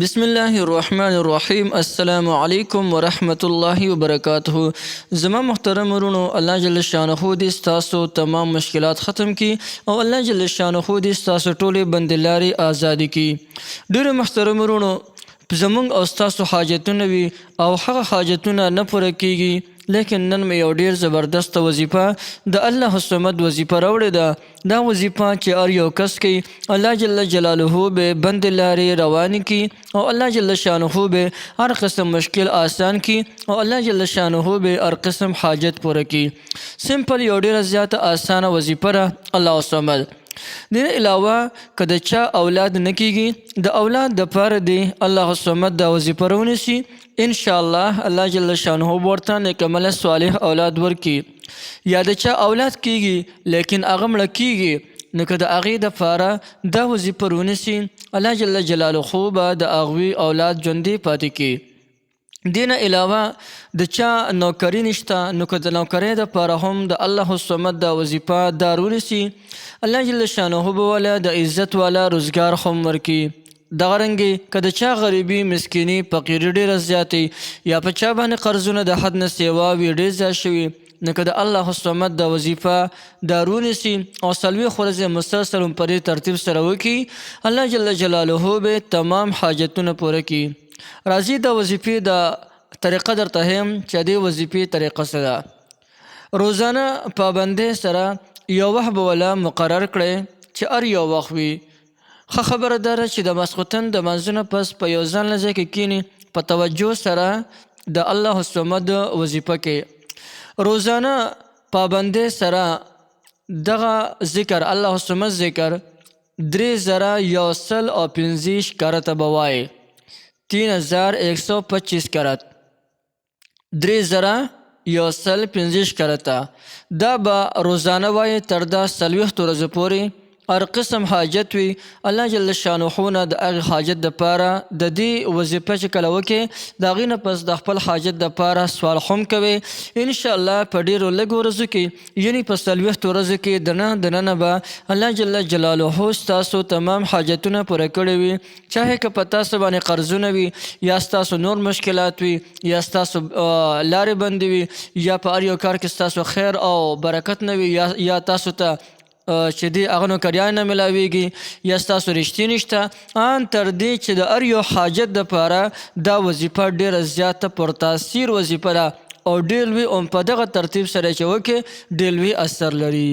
بسم الله الرحمن الرحیم. السلام علیکم ورحمت الله وبرکاتہ. زما محترم ورونو، الله جل شانه دې ستاسو تمام مشکلات ختم کی او الله جل شانه دې ستاسو ټولې بندلارې آزادي کی. ډېر محترم ورونو، زمونږ او ستاسو حاجتونه وي او هغه حاجتونه نه پوره کیږي، لیکن نن مې یو ډېر زبردست وظیفه د الله الصمد وظیفه راوړې ده. دا وظیفه چې هر یو کس کوي، الله جل جلاله به بندې لارې روانې کړي او الله جل شانه به هر قسم مشکل آسان کړي او الله جل شانه به هر قسم حاجت پوره کړي. سمپل یو ډېره زیاته آسانه وظیفه ده الله الصمد. دین علاوه که د چا اولاد نه کیږي، د اولاد دپاره دی الله الصمد دا وظیفه رونیسي، انشاءالله الله جل شانه ورته نیکمرغه صالح اولاد ورکي. یا د چا اولاد کیږي لیکن هغه مړه کیږي، نو که د هغې دپاره دا وظیفه رونیسي، الله جل جلاله به د هغوی اولاد ژوندي پاتې کړي. دین علاوه د چا نوکری نشته، نو که د نوکری دپاره هم د الله الصمد دا وظیفه دا رونیسي، الله جل شانه به والا د عزت والا روزګار هم ورکي. دغه رنګې که د چا غریبي، مسکیني، فقیري ډېره زیاتې یا په چا باندې قرضونه د حد نه سیوا وي ډېر زیات شوي، نو که د الله الصمد دا وظیفه دا رونیسي او څلوېښت ورځې مسلسل په دې ترتیب سره وکړي، الله جل جلاله به تمام حاجتونه پوره کړي. راځي د وظیفې د طریقه درته یم چې دې وظیفې طریقه څه ده. روزانه پابندۍ سره یو وخت به وله مقرر کړئ چې هر یو وخت وي. ښه خبره دا ده چې د ماسخوتن د لمانځه نه پس په یو ځانله ځای کې کښېني، په توجه سره د الله الصمد وظیفه کې روزانه پابندۍ سره دغه ذکر الله الصمد ذکر 3125 کرته به وایي، 3125 کرت، 3125 کرته. دا به روزانه وایي تر دا 40 ورځې پورې. هر قسم حاجت وي، الله جل شانه نه د هغې حاجت دپاره د دې وظیفه چې کله وکړې، د هغې نه پس د خپل حاجت دپاره سوال هم کوي. انشاءالله په ډېرو لږو ورځو کې، یعنې په 40 ورځو کې دننه به الله جل جلاله ستاسو تمام حاجتونه پوره کړي وي. چاهې که په تاسو باندې قرضونه وي، یا ستاسو نور مشکلات وي، یا ستاسو لارې بندې وي، یا په هر یو کار کې ستاسو خیر او برکت نه وي، یا تاسو ته چې دی هغه نوکریان نه ملاویږي، یا ستاسو رشتې نشته، ان تر دې چې د هر یو حاجت دپاره دا وظیفه ډېره زیاته پرتاثیر وظیفه ده او ډېر لوی په دغه ترتیب سره چې وکړې ډېر لوی اثر لري.